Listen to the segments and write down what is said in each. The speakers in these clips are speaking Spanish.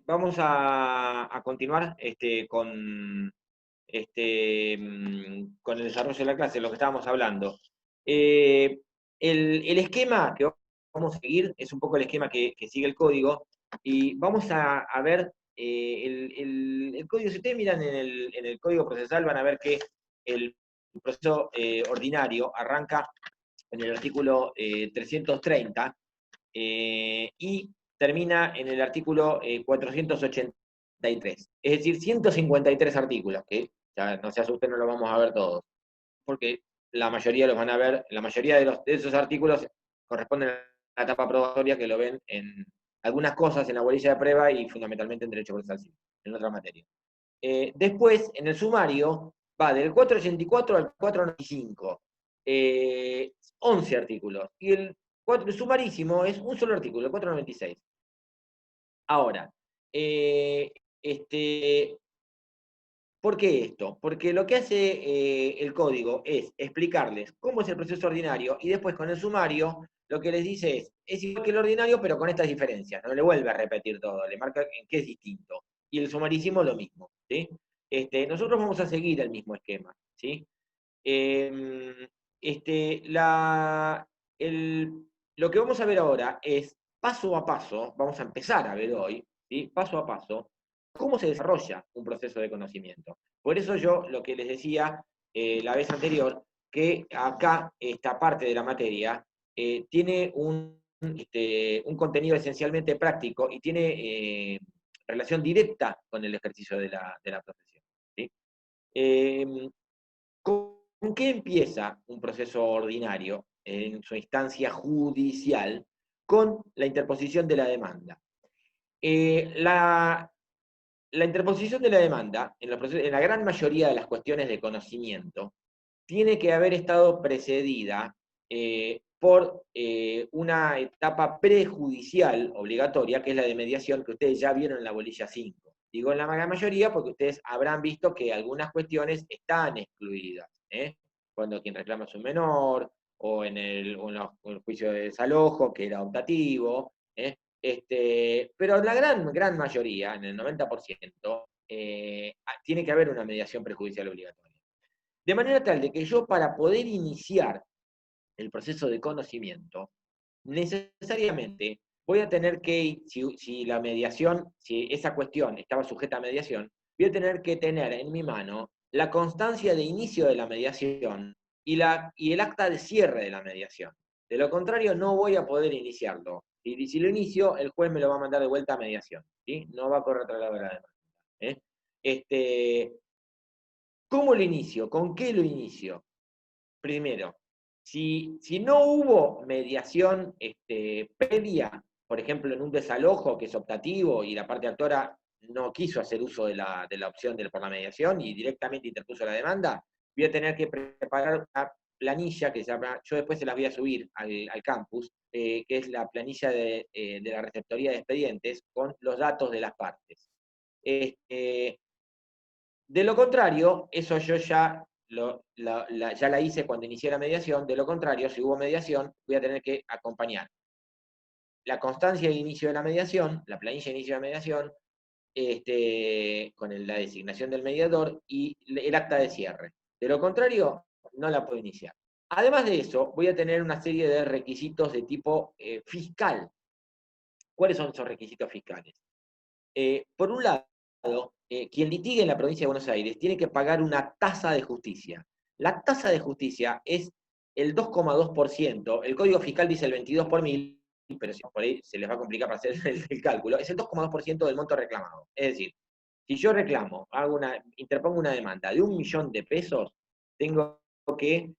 Vamos a continuar con el desarrollo de la clase, lo que estábamos hablando. Eh, el esquema que vamos a seguir es un poco el esquema que sigue el código, y vamos a ver el código. Si ustedes miran en el código procesal, van a ver que el proceso ordinario arranca en el artículo 330, y termina en el artículo 483. Es decir, 153 artículos, que ya no se asusten, no los vamos a ver todos, porque la mayoría los van a ver, la mayoría de esos artículos corresponden a la etapa probatoria, que lo ven en algunas cosas en la bolilla de prueba y fundamentalmente en derecho procesal civil, en otra materia. Después, en el sumario, va del 484 al 495, 11 artículos, y el sumarísimo es un solo artículo, el 496. Ahora, eh, este, ¿por qué esto? Porque lo que hace el código es explicarles cómo es el proceso ordinario, y después con el sumario lo que les dice es igual que el ordinario, pero con estas diferencias. No le vuelve a repetir todo, le marca en qué es distinto. Y el sumarísimo lo mismo, ¿sí? Nosotros vamos a seguir el mismo esquema, ¿sí? Eh, este, la, lo que vamos a ver ahora es paso a paso, vamos a empezar a ver hoy, ¿sí? Paso a paso, cómo se desarrolla un proceso de conocimiento. Por eso yo lo que les decía la vez anterior, que acá esta parte de la materia tiene un contenido esencialmente práctico y tiene relación directa con el ejercicio de la profesión, ¿sí? Eh, ¿Con qué empieza un proceso ordinario en su instancia judicial? Con la interposición de la demanda. La interposición de la demanda, en la gran mayoría de las cuestiones de conocimiento, tiene que haber estado precedida por una etapa prejudicial obligatoria, que es la de mediación, que ustedes ya vieron en la bolilla 5. Digo en la gran mayoría porque ustedes habrán visto que algunas cuestiones están excluidas, ¿eh? Cuando quien reclama es un menor, o en el juicio de desalojo, que era optativo, ¿eh? Pero en la gran mayoría, en el 90%, tiene que haber una mediación prejudicial obligatoria. De manera tal de que yo, para poder iniciar el proceso de conocimiento, necesariamente voy a tener que, si la mediación, si esa cuestión estaba sujeta a mediación, voy a tener que tener en mi mano la constancia de inicio de la mediación y el acta de cierre de la mediación. De lo contrario, no voy a poder iniciarlo. Y si lo inicio, el juez me lo va a mandar de vuelta a mediación, ¿sí? No va a correr otra la demanda, ¿eh? Este, ¿Cómo lo inicio? ¿Con qué lo inicio? Primero, si no hubo mediación previa, por ejemplo, en un desalojo que es optativo y la parte actora no quiso hacer uso de la opción por la mediación y directamente interpuso la demanda, voy a tener que preparar una planilla que se llama, yo después se las voy a subir al campus, que es la planilla de la receptoría de expedientes con los datos de las partes. Este, de lo contrario, eso yo ya la hice cuando inicié la mediación. De lo contrario, si hubo mediación, voy a tener que acompañar la constancia de inicio de la mediación, la planilla de inicio de la mediación, con la designación del mediador y el acta de cierre. De lo contrario, no la puedo iniciar. Además de eso, voy a tener una serie de requisitos de tipo fiscal. ¿Cuáles son esos requisitos fiscales? Por un lado, quien litigue en la provincia de Buenos Aires tiene que pagar una tasa de justicia. La tasa de justicia es el 2,2%. El Código Fiscal dice el 22 por mil, pero si por ahí se les va a complicar para hacer el cálculo. Es el 2,2% del monto reclamado. Es decir, si yo reclamo, interpongo una demanda de 1.000.000 de pesos, tengo que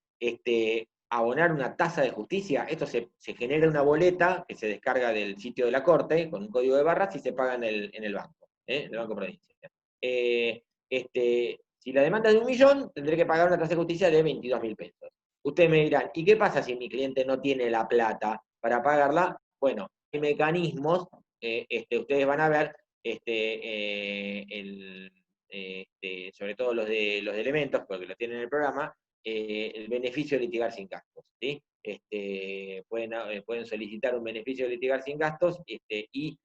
abonar una tasa de justicia. Esto se genera una boleta que se descarga del sitio de la Corte con un código de barras y se paga en el banco, en el Banco Provincia. Si la demanda es de 1.000.000, tendré que pagar una tasa de justicia de 22.000 pesos. Ustedes me dirán, ¿y qué pasa si mi cliente no tiene la plata para pagarla? Bueno, hay mecanismos, ustedes van a ver, sobre todo los de elementos, porque lo tienen en el programa, el beneficio de litigar sin gastos, ¿sí? Pueden solicitar un beneficio de litigar sin gastos, y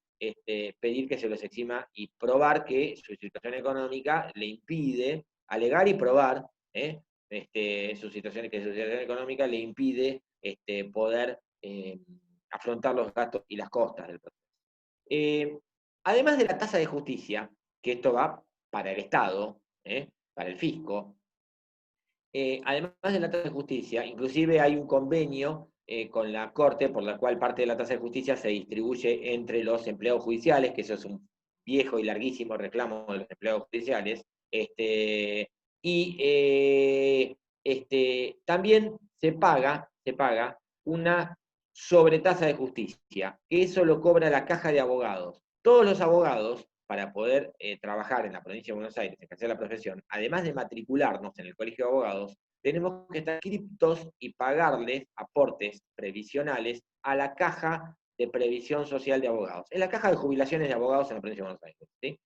pedir que se los exima y probar que su situación económica le impide, alegar y probar, que su situación económica le impide poder afrontar los gastos y las costas del proceso. Además de la tasa de justicia, que esto va para el Estado, para el fisco, además de la tasa de justicia, inclusive hay un convenio con la Corte por la cual parte de la tasa de justicia se distribuye entre los empleados judiciales, que eso es un viejo y larguísimo reclamo de los empleados judiciales, y también se paga una sobretasa de justicia, que eso lo cobra la caja de abogados. Todos los abogados, para poder trabajar en la provincia de Buenos Aires, ejercer la profesión, además de matricularnos en el Colegio de Abogados, tenemos que estar inscriptos y pagarles aportes previsionales a la caja de previsión social de abogados. Es la caja de jubilaciones de abogados en la provincia de Buenos Aires. ¿Sí?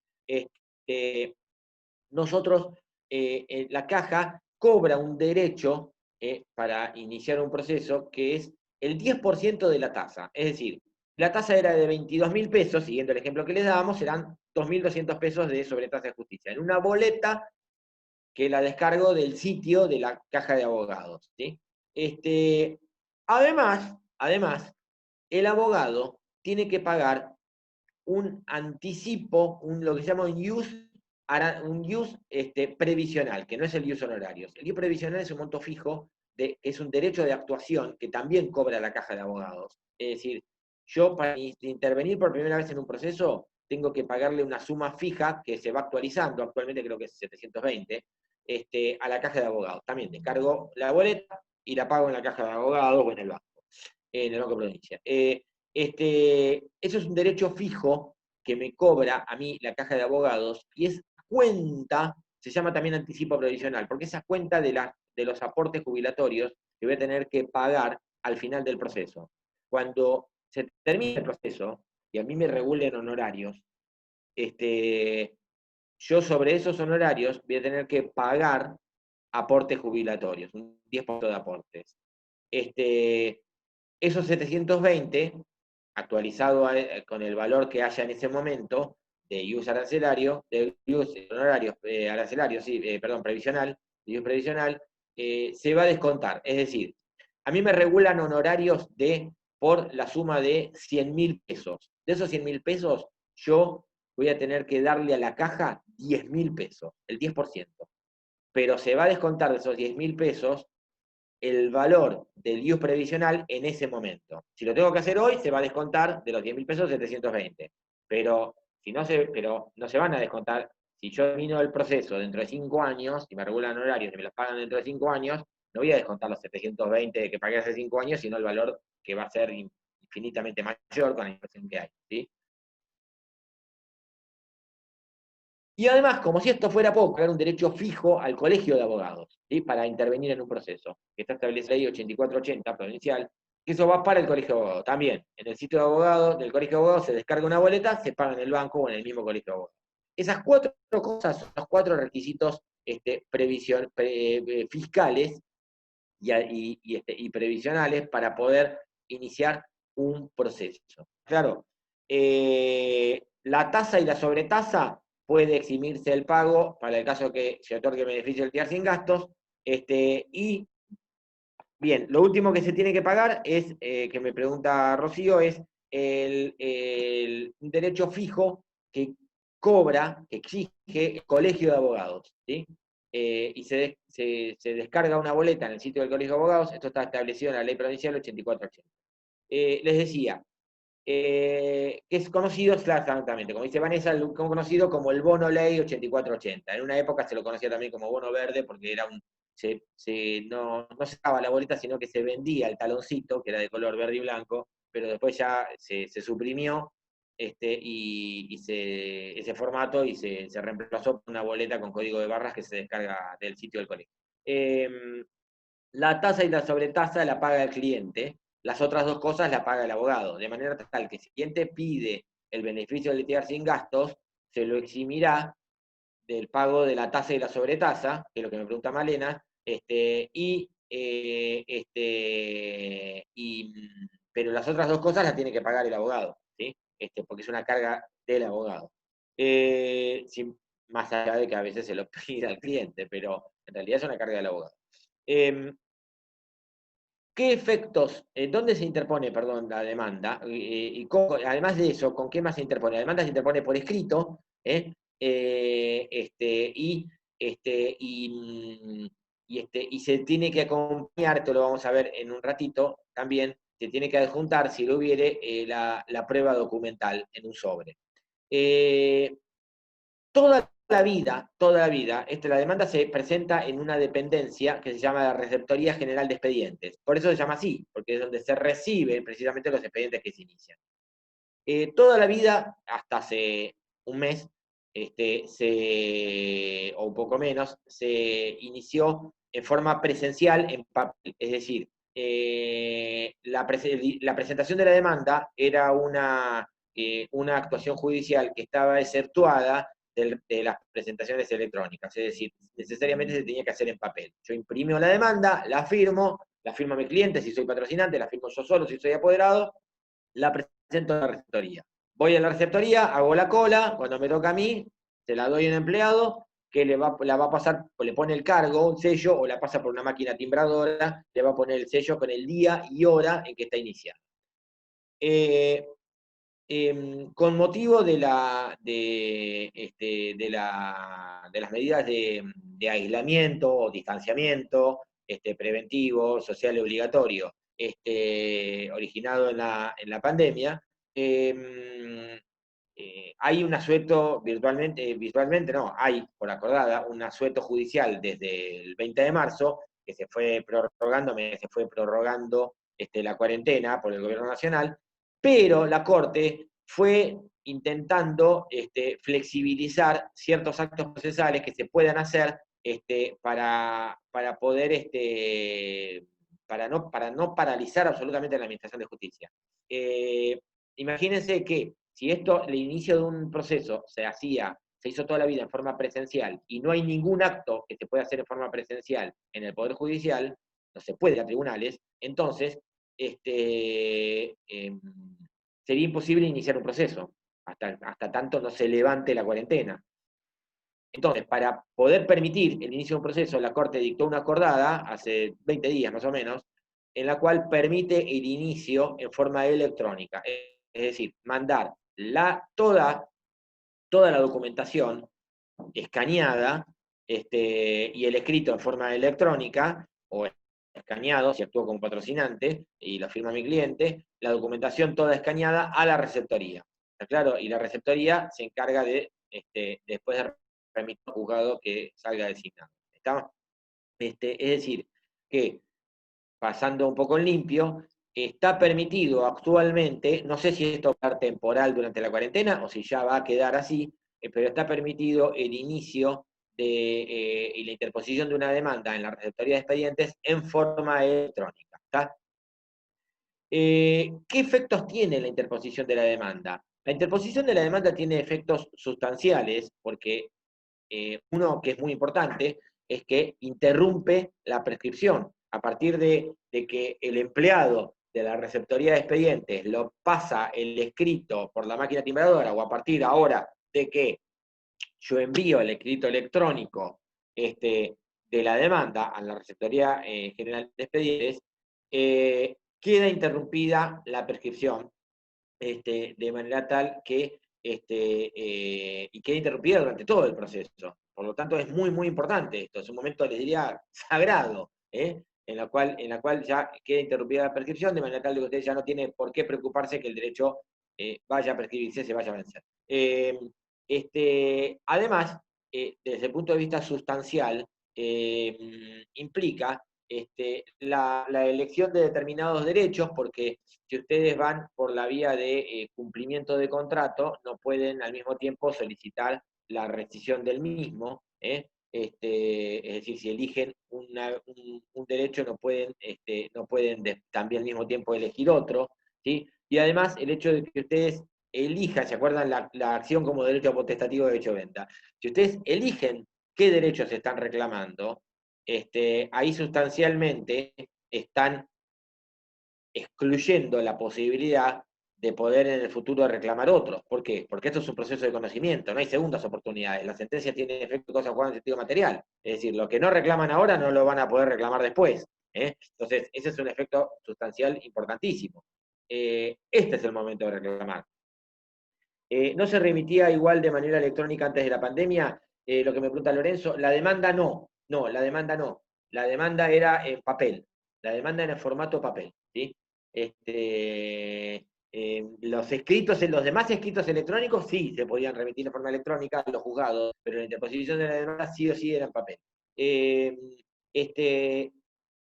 Nosotros, la caja cobra un derecho para iniciar un proceso que es el 10% de la tasa. Es decir, la tasa era de 22.000 pesos, siguiendo el ejemplo que les dábamos, serán 2.200 pesos de sobretasa de justicia. En una boleta que la descargo del sitio de la caja de abogados. ¿Sí? Además, el abogado tiene que pagar un anticipo, lo que se llama un use previsional, que no es el use honorarios. El use previsional es un monto fijo, es un derecho de actuación que también cobra la caja de abogados. Es decir, yo para intervenir por primera vez en un proceso, tengo que pagarle una suma fija que se va actualizando, actualmente creo que es 720, a la caja de abogados. También descargo la boleta y la pago en la caja de abogados o en el banco de provincia. Eso es un derecho fijo que me cobra a mí la caja de abogados y es cuenta, se llama también anticipo previsional, porque esa cuenta de los aportes jubilatorios que voy a tener que pagar al final del proceso. Cuando se termine el proceso y a mí me regulen honorarios, yo sobre esos honorarios voy a tener que pagar aportes jubilatorios, un 10% de aportes. Esos 720, actualizado con el valor que haya en ese momento, de use arancelario, de use honorario, arancelario, sí, perdón, previsional, de use previsional, se va a descontar. Es decir, a mí me regulan honorarios por la suma de 100.000 pesos. De esos 100.000 pesos, yo voy a tener que darle a la caja 10.000 pesos, el 10%. Pero se va a descontar de esos 10.000 pesos el valor del use previsional en ese momento. Si lo tengo que hacer hoy, se va a descontar de los 10.000 pesos 720. Pero, pero no se van a descontar. Si yo termino el proceso dentro de 5 años, y me regulan horarios y me los pagan dentro de 5 años, no voy a descontar los 720 que pagué hace 5 años, sino el valor que va a ser infinitamente mayor con la inflación que hay. ¿Sí? Y además, como si esto fuera poco, crear un derecho fijo al colegio de abogados, ¿sí? Para intervenir en un proceso, que está establecido ahí 8480 provincial, que eso va para el colegio de abogados. También, en el sitio de abogados, del colegio de abogados, se descarga una boleta, se paga en el banco o en el mismo colegio de abogados. Esas 4 cosas son los 4 requisitos fiscales y previsionales para poder iniciar un proceso. Claro, la tasa y la sobretasa puede eximirse el pago para el caso que se otorgue beneficio del TIAR sin gastos, y bien, lo último que se tiene que pagar es, que me pregunta Rocío, es un derecho fijo que cobra, que exige el colegio de abogados, ¿sí? Y se descarga una boleta en el sitio del colegio de abogados, esto está establecido en la ley provincial 8480. Les decía, que es conocido exactamente, como dice Vanessa, conocido como el bono ley 8480. En una época se lo conocía también como bono verde porque era no se daba la boleta, sino que se vendía el taloncito, que era de color verde y blanco, pero después ya se suprimió ese formato y se reemplazó por una boleta con código de barras que se descarga del sitio del colegio. La tasa y la sobretasa la paga el cliente, las otras 2 cosas la paga el abogado, de manera tal que si el cliente pide el beneficio de litigar sin gastos, se lo eximirá del pago de la tasa y la sobretasa, que es lo que me pregunta Malena, pero las otras 2 cosas las tiene que pagar el abogado, ¿sí? porque es una carga del abogado. Más allá de que a veces se lo pida al cliente, pero en realidad es una carga del abogado. ¿Qué efectos, dónde se interpone, perdón, la demanda? Además de eso, ¿con qué más se interpone? La demanda se interpone por escrito, y se tiene que acompañar, esto lo vamos a ver en un ratito, también se tiene que adjuntar, si lo hubiere, la prueba documental en un sobre. Toda la vida, la demanda se presenta en una dependencia que se llama la Receptoría General de Expedientes. Por eso se llama así, porque es donde se reciben precisamente los expedientes que se inician. Toda la vida, hasta hace un mes, o un poco menos, se inició en forma presencial en papel. Es decir, la presentación de la demanda era una actuación judicial que estaba exceptuada de las presentaciones electrónicas, es decir, necesariamente se tenía que hacer en papel. Yo imprimo la demanda, la firmo mi cliente si soy patrocinante, la firmo yo solo si soy apoderado, la presento a la receptoría. Voy a la receptoría, hago la cola, cuando me toca a mí, se la doy a un empleado que la va a pasar, o le pone el cargo, un sello, o la pasa por una máquina timbradora, le va a poner el sello con el día y hora en que está iniciando. Con motivo de las medidas de aislamiento o distanciamiento preventivo, social y obligatorio, originado en la pandemia, hay un asueto virtualmente no, hay por acordada un asueto judicial desde el 20 de marzo, que se fue prorrogando la cuarentena por el gobierno nacional, pero la Corte fue intentando flexibilizar ciertos actos procesales que se puedan hacer para poder, para no paralizar absolutamente la administración de justicia. Imagínense que si el inicio de un proceso se hizo toda la vida en forma presencial y no hay ningún acto que se pueda hacer en forma presencial en el Poder Judicial, no se puede ir a tribunales, entonces sería imposible iniciar un proceso hasta tanto no se levante la cuarentena. Entonces, para poder permitir el inicio de un proceso, la Corte dictó una acordada, hace 20 días más o menos, en la cual permite el inicio en forma electrónica. Es decir, mandar toda la documentación escaneada y el escrito en forma electrónica, o escaneado, si actúo como patrocinante y lo firma mi cliente, la documentación toda escaneada a la receptoría. ¿Está claro? Y la receptoría se encarga de, después de remitir al juzgado que salga designado. ¿Está? Es decir, que, pasando un poco en limpio, está permitido actualmente, no sé si esto va a ser temporal durante la cuarentena o si ya va a quedar así, pero está permitido el inicio y la interposición de una demanda en la receptoría de expedientes en forma electrónica. ¿Está? ¿Qué efectos tiene la interposición de la demanda? La interposición de la demanda tiene efectos sustanciales, porque uno que es muy importante es que interrumpe la prescripción. A partir de que el empleado de la receptoría de expedientes lo pasa el escrito por la máquina timbradora, o a partir ahora de que yo envío el escrito electrónico de la demanda a la Receptoría General de Expedientes, queda interrumpida la prescripción de manera tal que y queda interrumpida durante todo el proceso. Por lo tanto, es muy, muy importante esto. Es un momento, les diría, sagrado, en la cual ya queda interrumpida la prescripción, de manera tal que usted ya no tiene por qué preocuparse que el derecho vaya a prescribirse, se vaya a vencer. Además, desde el punto de vista sustancial, implica la elección de determinados derechos, porque si ustedes van por la vía de cumplimiento de contrato, no pueden al mismo tiempo solicitar la rescisión del mismo. Es decir, si eligen un derecho, no pueden también al mismo tiempo elegir otro. ¿Sí? Y además, el hecho de que ustedes elijan, ¿se acuerdan la acción como derecho potestativo de derecho-venta? Si ustedes eligen qué derechos están reclamando, ahí sustancialmente están excluyendo la posibilidad de poder en el futuro reclamar otros. ¿Por qué? Porque esto es un proceso de conocimiento, no hay segundas oportunidades. La sentencia tiene efecto de cosas jugadas en sentido material. Es decir, lo que no reclaman ahora no lo van a poder reclamar después. Entonces, ese es un efecto sustancial importantísimo. Este es el momento de reclamar. ¿No se remitía igual de manera electrónica antes de la pandemia? Lo que me pregunta Lorenzo, la demanda no. No, la demanda no. La demanda era en papel. La demanda era en formato papel. ¿Sí? Los escritos, los demás escritos electrónicos sí se podían remitir de forma electrónica a los juzgados, pero la interposición de la demanda sí o sí era en papel. Eh, este,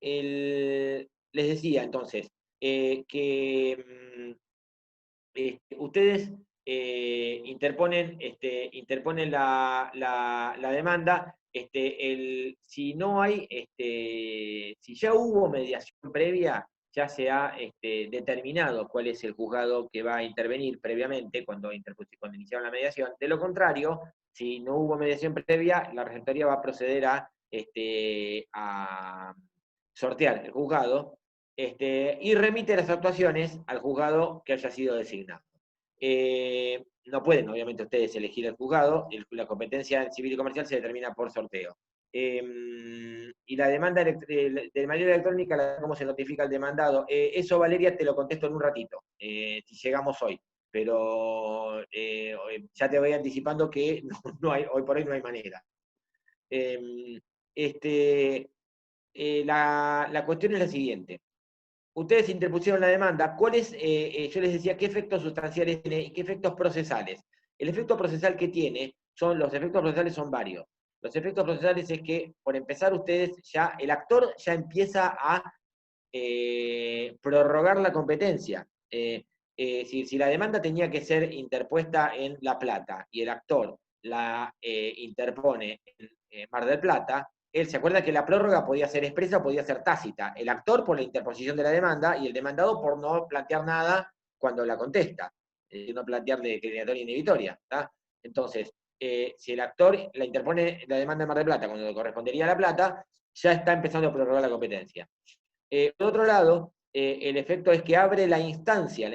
les decía entonces que ustedes interponen la demanda, si no hay, si ya hubo mediación previa, ya se ha determinado cuál es el juzgado que va a intervenir previamente cuando iniciaron la mediación. De lo contrario, si no hubo mediación previa, la receptoría va a proceder a sortear el juzgado y remite las actuaciones al juzgado que haya sido designado. No pueden, obviamente, ustedes elegir el juzgado, la competencia en civil y comercial se determina por sorteo. Y la demanda de manera electrónica, ¿cómo se notifica el demandado? Eso, Valeria, te lo contesto en un ratito, si llegamos hoy. Pero ya te voy anticipando que hoy por hoy no hay manera. La cuestión es la siguiente. Ustedes interpusieron la demanda, yo les decía, qué efectos sustanciales tiene y qué efectos procesales. El efecto procesal que tiene, los efectos procesales son varios. Los efectos procesales es que, por empezar, el actor ya empieza a prorrogar la competencia. Si la demanda tenía que ser interpuesta en La Plata y el actor la interpone en Mar del Plata, él se acuerda que la prórroga podía ser expresa o podía ser tácita. El actor por la interposición de la demanda y el demandado por no plantear nada cuando la contesta, no plantear declaratoria inhibitoria. Entonces, si el actor la interpone la demanda en Mar del Plata cuando correspondería a La Plata, ya está empezando a prorrogar la competencia. Por otro lado, el efecto es que abre la instancia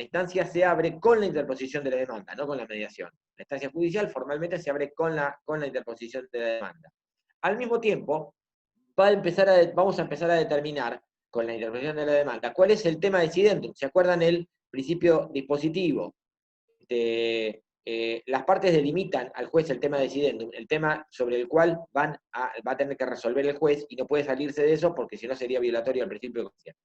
se abre con la interposición de la demanda, no con la mediación. La instancia judicial formalmente se abre con la interposición de la demanda. Al mismo tiempo, vamos a empezar a determinar, con la interposición de la demanda, cuál es el tema decidendum. ¿Se acuerdan el principio dispositivo? Las partes delimitan al juez el tema decidendum, el tema sobre el cual va a tener que resolver el juez y no puede salirse de eso porque si no sería violatorio al principio de conciencia.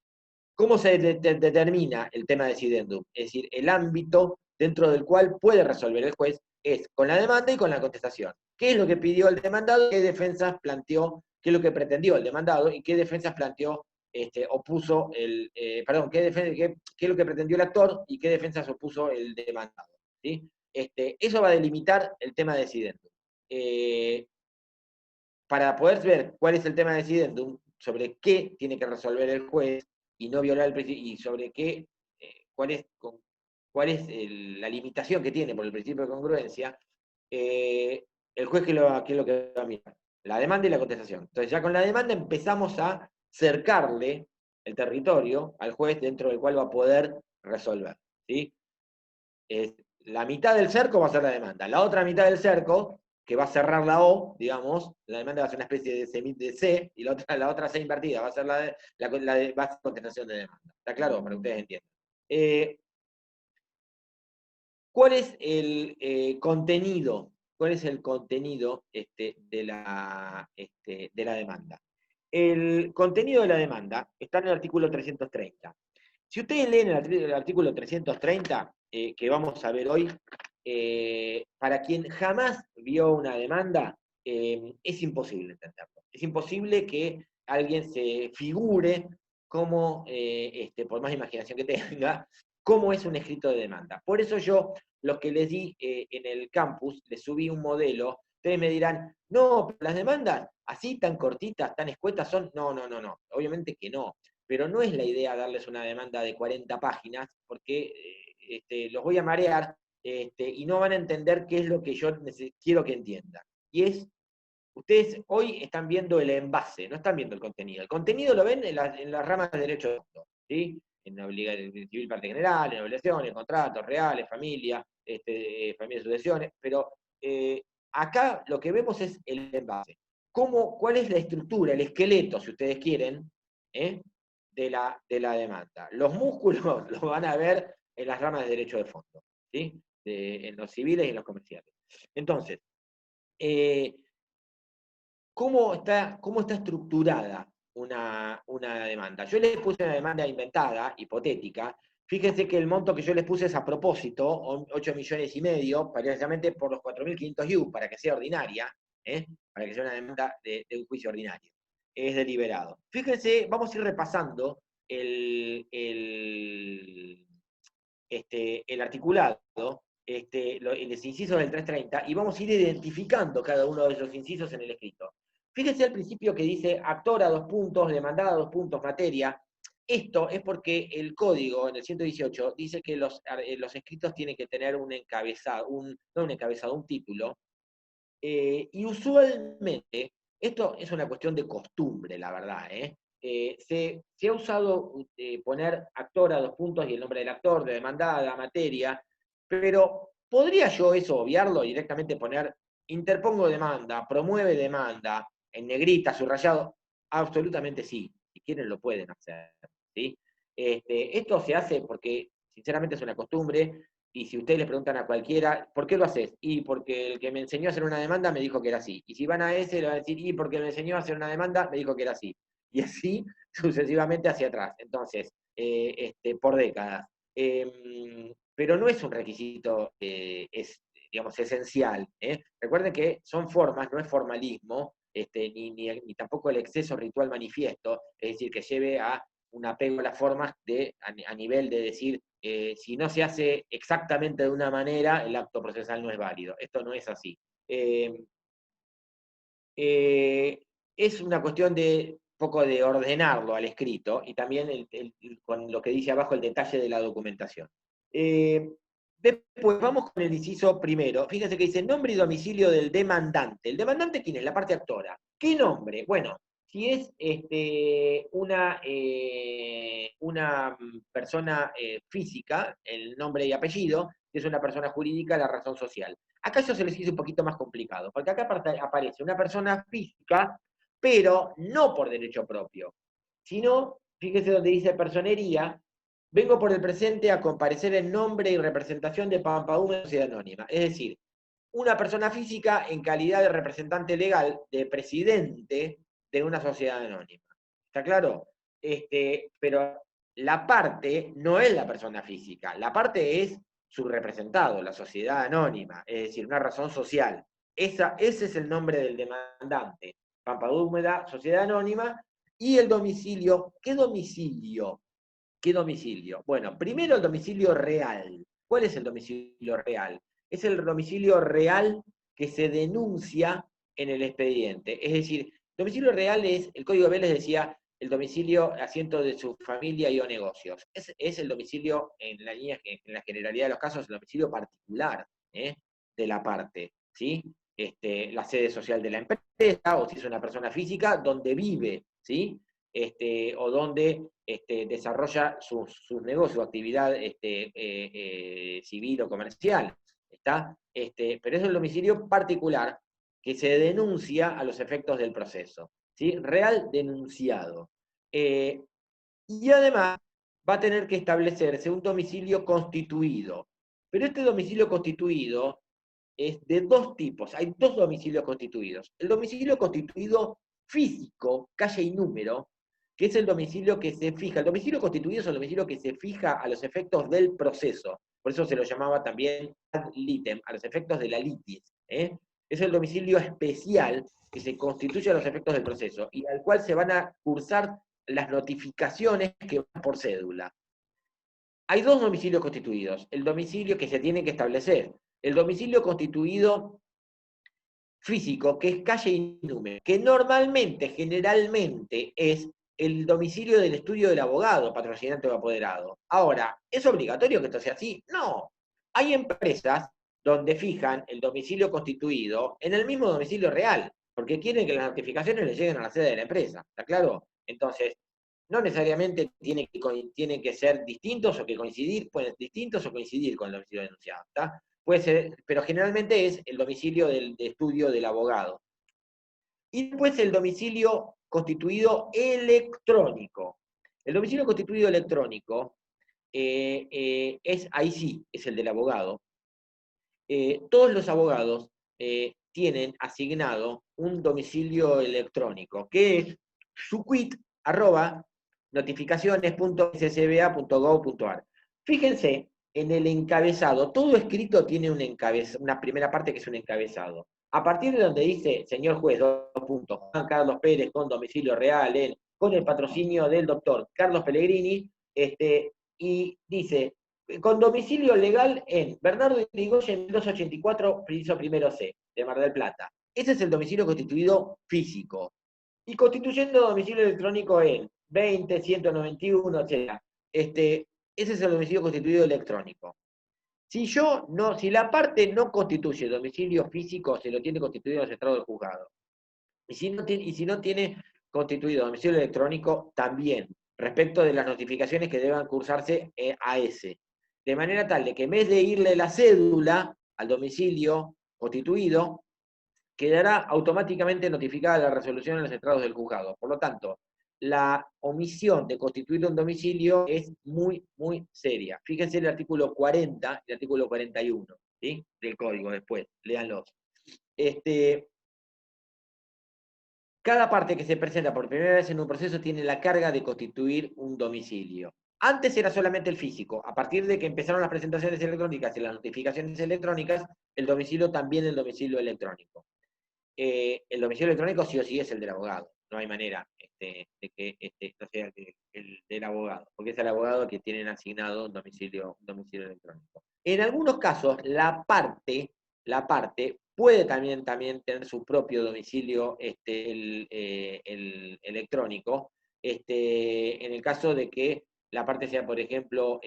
¿Cómo se determina el tema decidendum? Es decir, el ámbito dentro del cual puede resolver el juez es con la demanda y con la contestación. ¿Qué es lo que pidió el demandado? ¿Qué defensas planteó? ¿Qué es lo que pretendió el demandado? ¿Y qué defensas planteó, opuso qué es lo que pretendió el actor y qué defensas opuso el demandado? ¿Sí? Eso va a delimitar el tema decidendum. Para poder ver cuál es el tema decidendum, sobre qué tiene que resolver el juez y no violar el principio, y sobre cuál es la limitación que tiene por el principio de congruencia, el juez ¿qué es lo que va a mirar? La demanda y la contestación. Entonces ya con la demanda empezamos a cercarle el territorio al juez dentro del cual va a poder resolver. ¿Sí? La mitad del cerco va a ser la demanda. La otra mitad del cerco, que va a cerrar la O, digamos, la demanda va a ser una especie de C, y la otra C invertida va a ser va a ser contestación de demanda. ¿Está claro? Para que ustedes entiendan. ¿Cuál es el contenido? ¿Cuál es el contenido de la demanda? El contenido de la demanda está en el artículo 330. Si ustedes leen el artículo 330, que vamos a ver hoy, para quien jamás vio una demanda, es imposible entenderlo. Es imposible que alguien se figure cómo, por más imaginación que tenga, cómo es un escrito de demanda. Por eso yo, los que les di en el campus, les subí un modelo. Ustedes me dirán, no, las demandas así tan cortitas, tan escuetas son. No, no, no, no. Obviamente que no. Pero no es la idea darles una demanda de 40 páginas, porque los voy a marear y no van a entender qué es lo que yo quiero que entiendan. Y ustedes hoy están viendo el envase, no están viendo el contenido. El contenido lo ven en las ramas de derecho de autor, ¿sí? en civil parte general, en obligaciones, contratos reales, familia, familia de sucesiones, pero acá lo que vemos es el envase. ¿Cuál es la estructura, el esqueleto, si ustedes quieren, de la demanda? Los músculos los van a ver en las ramas de derecho de fondo, ¿sí? En los civiles y en los comerciales. Entonces, ¿cómo está estructurada una demanda? Yo les puse una demanda inventada, hipotética. Fíjense que el monto que yo les puse es a propósito, 8,5 millones, precisamente por los 4.500 IU, para que sea ordinaria, para que sea una demanda de un juicio ordinario. Es deliberado. Fíjense, vamos a ir repasando el articulado, los incisos del 330, y vamos a ir identificando cada uno de esos incisos en el escrito. Fíjense al principio que dice actora, demandada, materia. Esto es porque el código, en el 118, dice que los escritos tienen que tener un encabezado, no un encabezado, un título, y usualmente, esto es una cuestión de costumbre, la verdad, se ha usado poner actora, y el nombre del actor, de demandada, materia, pero ¿podría yo eso obviarlo y directamente poner interpongo demanda, promueve demanda, en negrita, subrayado? Absolutamente sí, si quieren lo pueden hacer, ¿sí? Esto se hace porque, sinceramente, es una costumbre, y si ustedes le preguntan a cualquiera, ¿por qué lo haces? Y porque el que me enseñó a hacer una demanda me dijo que era así. Y si van a ese, le van a decir, y porque me enseñó a hacer una demanda, me dijo que era así. Y así sucesivamente hacia atrás. Entonces, por décadas. Pero no es un requisito, digamos, esencial. Recuerden que son formas, no es formalismo, ni tampoco el exceso ritual manifiesto, es decir, que lleve a un apego a las formas a nivel de decir, si no se hace exactamente de una manera, el acto procesal no es válido. Esto no es así. Es una cuestión de poco de ordenarlo al escrito y también con lo que dice abajo el detalle de la documentación. Después vamos con el inciso primero. Fíjense que dice nombre y domicilio del demandante. ¿El demandante quién es? La parte actora. ¿Qué nombre? Bueno, si es una persona física, el nombre y apellido; si es una persona jurídica, la razón social. Acá eso se les hizo un poquito más complicado, porque acá aparece una persona física, pero no por derecho propio, sino, fíjese donde dice personería: vengo por el presente a comparecer en nombre y representación de Pampa Húmeda Sociedad Anónima. Es decir, una persona física en calidad de representante legal, de presidente de una sociedad anónima. ¿Está claro? Pero la parte no es la persona física, la parte es su representado, la sociedad anónima, es decir, una razón social. Ese es el nombre del demandante. Pampa Húmeda, sociedad anónima. Y el domicilio. ¿Qué domicilio? ¿Qué domicilio? Bueno, primero el domicilio real. ¿Cuál es el domicilio real? Es el domicilio real que se denuncia en el expediente. Es decir, domicilio real es, el Código Vélez decía, el domicilio asiento de su familia y o negocios. Es el domicilio, en la generalidad de los casos, el domicilio particular de la parte, ¿sí? La sede social de la empresa, o si es una persona física, donde vive, ¿sí? O donde desarrolla sus negocios, su actividad civil o comercial. ¿Está? Pero es el domicilio particular que se denuncia a los efectos del proceso. ¿Sí? Real denunciado. Y además va a tener que establecerse un domicilio constituido. Pero este domicilio constituido es de dos tipos. Hay dos domicilios constituidos. El domicilio constituido físico, calle y número, que es el domicilio que se fija. El domicilio constituido es el domicilio que se fija a los efectos del proceso. Por eso se lo llamaba también ad litem, a los efectos de la litis. Es el domicilio especial que se constituye a los efectos del proceso y al cual se van a cursar las notificaciones que van por cédula. Hay dos domicilios constituidos. El domicilio que se tiene que establecer. El domicilio constituido físico, que es calle y número, que normalmente, generalmente, es el domicilio del estudio del abogado, patrocinante o apoderado. Ahora, ¿es obligatorio que esto sea así? No. Hay empresas donde fijan el domicilio constituido en el mismo domicilio real, porque quieren que las notificaciones les lleguen a la sede de la empresa. ¿Está claro? Entonces, no necesariamente tienen que ser distintos o que coincidir, pueden ser distintos o coincidir con el domicilio denunciado, ¿está? Puede ser, pero generalmente es el domicilio de estudio del abogado. Y después el domicilio constituido electrónico. El domicilio constituido electrónico ahí sí, es el del abogado. Todos los abogados tienen asignado un domicilio electrónico, que es suquit@notificaciones.ssba.gov.ar. Fíjense en el encabezado, todo escrito tiene una primera parte que es un encabezado. A partir de donde dice, señor juez, Juan Carlos Pérez con domicilio real, con el patrocinio del doctor Carlos Pellegrini, y dice, con domicilio legal en Bernardo Irigoyen 284, piso primero C, de Mar del Plata. Ese es el domicilio constituido físico. Y constituyendo domicilio electrónico en 20, 191, etc. Ese es el domicilio constituido electrónico. Si la parte no constituye domicilio físico, se lo tiene constituido en los estrados del juzgado. Y si no tiene constituido domicilio electrónico, también, respecto de las notificaciones que deban cursarse a ese. De manera tal de que en vez de irle la cédula al domicilio constituido, quedará automáticamente notificada la resolución en los estrados del juzgado. Por lo tanto, la omisión de constituir un domicilio es muy, muy seria. Fíjense el artículo 40 y el artículo 41, ¿sí? Del código después, léanlos. Cada parte que se presenta por primera vez en un proceso tiene la carga de constituir un domicilio. Antes era solamente el físico. A partir de que empezaron las presentaciones electrónicas y las notificaciones electrónicas, el domicilio también el domicilio electrónico. El domicilio electrónico sí o sí es el del abogado. No hay manera de que no sea el del abogado, porque es el abogado que tienen asignado un domicilio electrónico. En algunos casos, la parte puede también tener su propio domicilio el electrónico, en el caso de que la parte sea, por ejemplo,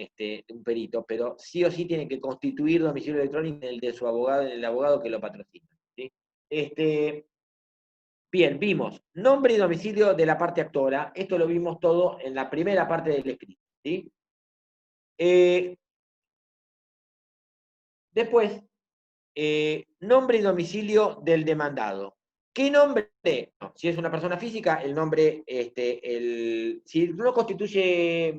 un perito, pero sí o sí tiene que constituir domicilio electrónico en el de su abogado, en el abogado que lo patrocina. ¿Sí? Bien, vimos nombre y domicilio de la parte actora. Esto lo vimos todo en la primera parte del escrito. ¿Sí? Después, nombre y domicilio del demandado. ¿Qué nombre? No, si es una persona física, el nombre, si no constituye,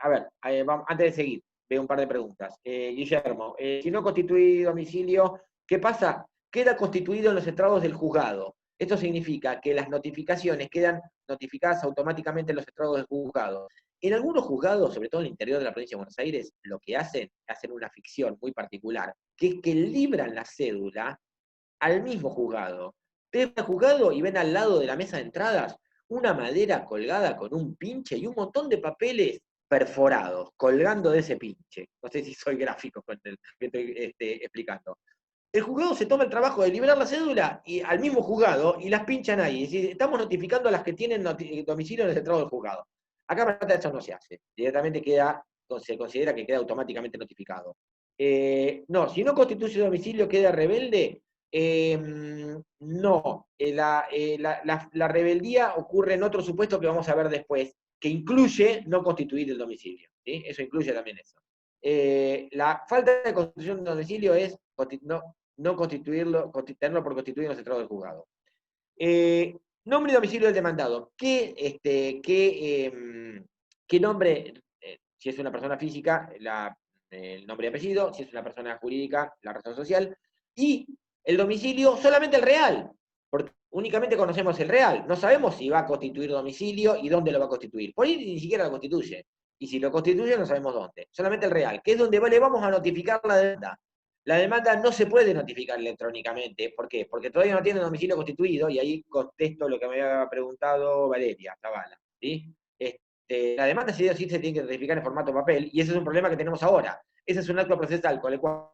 a ver, antes de seguir, veo un par de preguntas. Guillermo, si no constituye domicilio, ¿qué pasa? Queda constituido en los estrados del juzgado. Esto significa que las notificaciones quedan notificadas automáticamente en los estrados del juzgado. En algunos juzgados, sobre todo en el interior de la provincia de Buenos Aires, lo que hacen una ficción muy particular, que es que libran la cédula al mismo juzgado. Ustedes van al juzgado y ven al lado de la mesa de entradas una madera colgada con un pinche y un montón de papeles perforados, colgando de ese pinche. No sé si soy gráfico con el que estoy explicando. El juzgado se toma el trabajo de liberar la cédula y al mismo juzgado y las pinchan ahí. Es decir, estamos notificando a las que tienen domicilio en el centro del juzgado. Acá en Plata eso no se hace. Directamente se considera que queda automáticamente notificado. No, si no constituye domicilio, queda rebelde. No. La rebeldía ocurre en otro supuesto que vamos a ver después, que incluye no constituir el domicilio. ¿Sí? Eso incluye también eso. La falta de constitución de domicilio es no constituirlo, tenerlo por constituir en los estrados del juzgado. Nombre y domicilio del demandado. ¿Qué nombre? Si es una persona física, el nombre y apellido. Si es una persona jurídica, la razón social. Y el domicilio, solamente el real. Porque únicamente conocemos el real. No sabemos si va a constituir domicilio y dónde lo va a constituir. Por ahí ni siquiera lo constituye. Y si lo constituye, no sabemos dónde. Solamente el real, que es donde le vamos a notificar la demanda. La demanda no se puede notificar electrónicamente. ¿Por qué? Porque todavía no tiene domicilio constituido, y ahí contesto lo que me había preguntado Valeria Zavala. ¿Sí? La demanda sí se tiene que notificar en formato papel, y ese es un problema que tenemos ahora. Ese es un acto procesal con el cual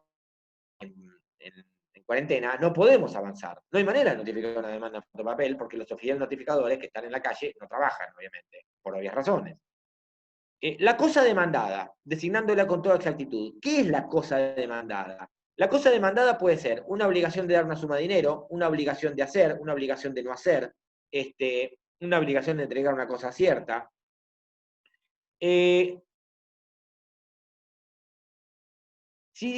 en cuarentena no podemos avanzar. No hay manera de notificar una demanda en formato papel, porque los oficiales notificadores que están en la calle no trabajan, obviamente, por obvias razones. La cosa demandada, designándola con toda exactitud. ¿Qué es la cosa demandada? La cosa demandada puede ser una obligación de dar una suma de dinero, una obligación de hacer, una obligación de no hacer, una obligación de entregar una cosa cierta. Si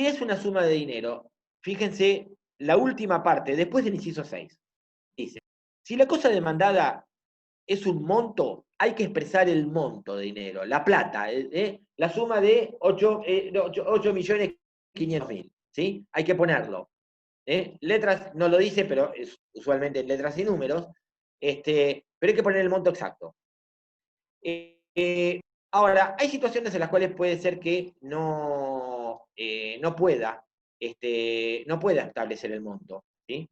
es una suma de dinero, fíjense la última parte, después del inciso 6, dice, si la cosa demandada es un monto, hay que expresar el monto de dinero, la plata, la suma de 8.500.000, ¿sí? Hay que ponerlo. Letras no lo dice, pero es usualmente en letras y números, pero hay que poner el monto exacto. Ahora, hay situaciones en las cuales puede ser que no pueda establecer el monto, ¿sí?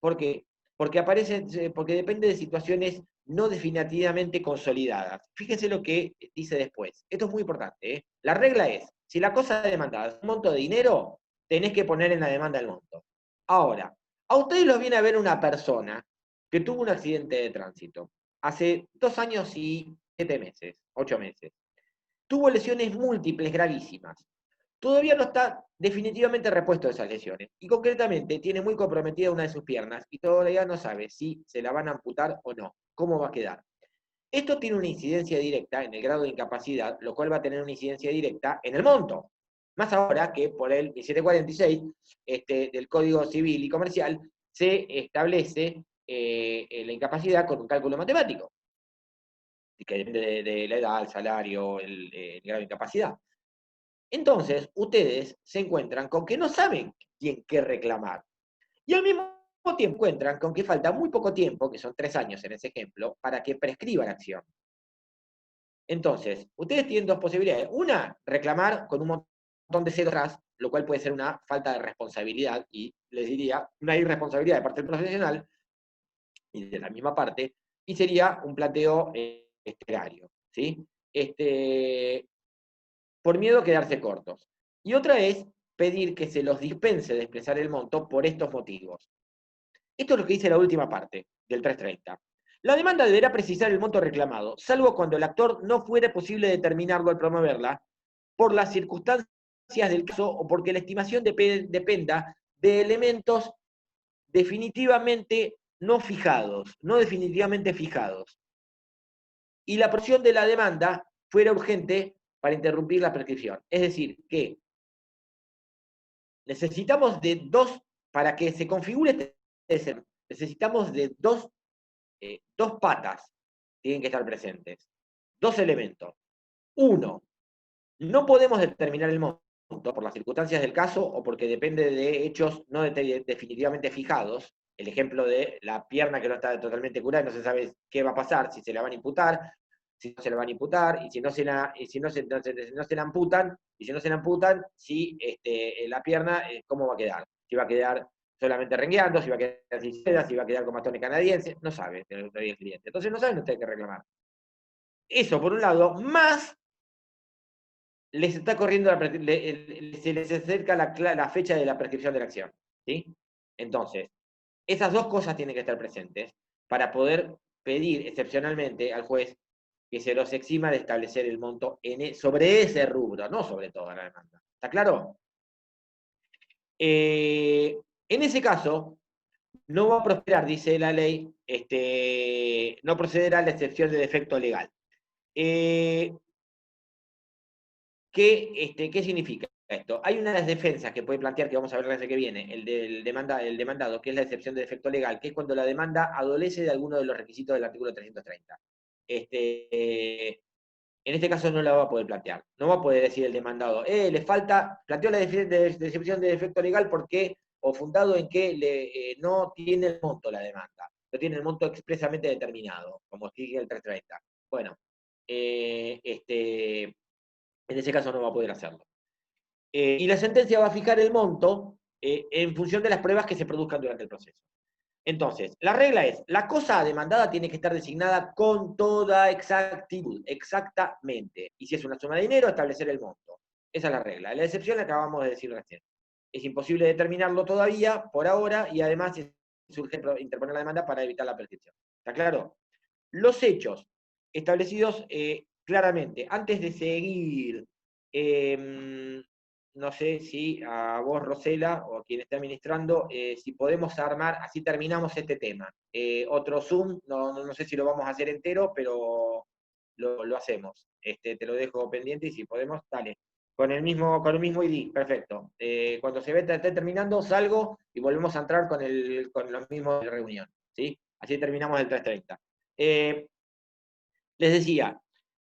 ¿Por qué? Porque depende de situaciones no definitivamente consolidadas. Fíjense lo que dice después. Esto es muy importante, ¿eh? La regla es, si la cosa demandada es un monto de dinero, tenés que poner en la demanda el monto. Ahora, a ustedes los viene a ver una persona que tuvo un accidente de tránsito hace 2 años y 7 meses, 8 meses. Tuvo lesiones múltiples gravísimas. Todavía no está definitivamente repuesto de esas lesiones. Y concretamente tiene muy comprometida una de sus piernas y todavía no sabe si se la van a amputar o no. ¿Cómo va a quedar? Esto tiene una incidencia directa en el grado de incapacidad, lo cual va a tener una incidencia directa en el monto. Más ahora que por el 1746 del Código Civil y Comercial se establece la incapacidad con un cálculo matemático, que depende de la edad, el salario, el grado de incapacidad. Entonces, ustedes se encuentran con que no saben quién qué reclamar. Y al mismo tiempo encuentran con que falta muy poco tiempo, que son 3 años en ese ejemplo, para que prescriba la acción. Entonces, ustedes tienen dos posibilidades. Una, reclamar con un montón de ceros atrás, lo cual puede ser una falta de responsabilidad, y les diría, una irresponsabilidad de parte del profesional, y de la misma parte, y sería un planteo esterario, ¿sí? Por miedo a quedarse cortos. Y otra es pedir que se los dispense de expresar el monto por estos motivos. Esto es lo que dice la última parte del 330. La demanda deberá precisar el monto reclamado, salvo cuando el actor no fuera posible determinarlo al promoverla, por las circunstancias del caso o porque la estimación dependa de elementos definitivamente no fijados, no definitivamente fijados, y la porción de la demanda fuera urgente para interrumpir la prescripción. Es decir, que necesitamos de dos, para que se configure este, necesitamos de dos patas, tienen que estar presentes, dos elementos. Uno, no podemos determinar el monto por las circunstancias del caso o porque depende de hechos no definitivamente fijados. El ejemplo de la pierna que no está totalmente curada y no se sabe qué va a pasar, si se la van a imputar, si no se la van a imputar, y si no se la, no se la amputan, y si no se la amputan, si la pierna, ¿cómo va a quedar? Si va a quedar solamente rengueando, si va a quedar sin seda, si va a quedar con bastones canadienses, no sabe todavía el cliente. Entonces no saben ustedes qué reclamar. Eso por un lado, más les está corriendo, se les acerca la fecha de la prescripción de la acción. ¿Sí? Entonces, esas dos cosas tienen que estar presentes para poder pedir excepcionalmente al juez que se los exima de establecer el monto sobre ese rubro, no sobre toda la demanda. ¿Está claro? En ese caso, no va a prosperar, dice la ley, no procederá a la excepción de defecto legal. ¿Qué significa esto? Hay una de las defensas que puede plantear, que vamos a ver la vez que viene, el demandado, que es la excepción de defecto legal, que es cuando la demanda adolece de alguno de los requisitos del artículo 330. En este caso no la va a poder plantear. No va a poder decir el demandado, le falta, planteó la excepción de defecto legal porque, o fundado en que no tiene el monto la demanda, no tiene el monto expresamente determinado, como exige el 330. Bueno, en ese caso no va a poder hacerlo. Y la sentencia va a fijar el monto en función de las pruebas que se produzcan durante el proceso. Entonces, la regla es, la cosa demandada tiene que estar designada con toda exactitud, exactamente. Y si es una suma de dinero, establecer el monto. Esa es la regla. La excepción la acabamos de decir recién. Es imposible determinarlo todavía, por ahora, y además es urgente interponer la demanda para evitar la prescripción. ¿Está claro? Los hechos establecidos claramente, antes de seguir no sé si a vos, Rosela, o a quien esté administrando, si podemos armar, así terminamos este tema. Otro Zoom, no sé si lo vamos a hacer entero, pero lo hacemos. Te lo dejo pendiente y si podemos, dale. Con el mismo ID, perfecto. Cuando se esté terminando, salgo y volvemos a entrar con los mismos de reunión. ¿Sí? Así terminamos el 3:30. Les decía,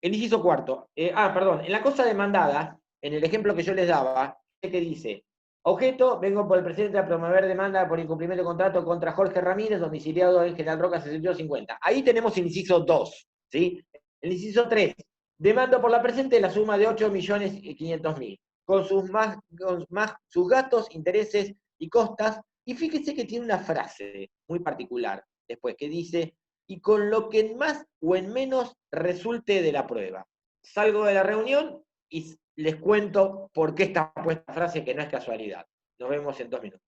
el inciso cuarto. Perdón, en la cosa demandada, en el ejemplo que yo les daba, que dice, objeto, vengo por el presidente a promover demanda por incumplimiento de contrato contra Jorge Ramírez, domiciliado en General Roca 6250. Ahí tenemos el inciso 2, ¿sí? El inciso 3, demando por la presente la suma de 8.500.000, con sus gastos, intereses y costas, y fíjese que tiene una frase muy particular después, que dice, y con lo que en más o en menos resulte de la prueba. Salgo de la reunión y les cuento por qué está puesta frase que no es casualidad. Nos vemos en 2 minutos.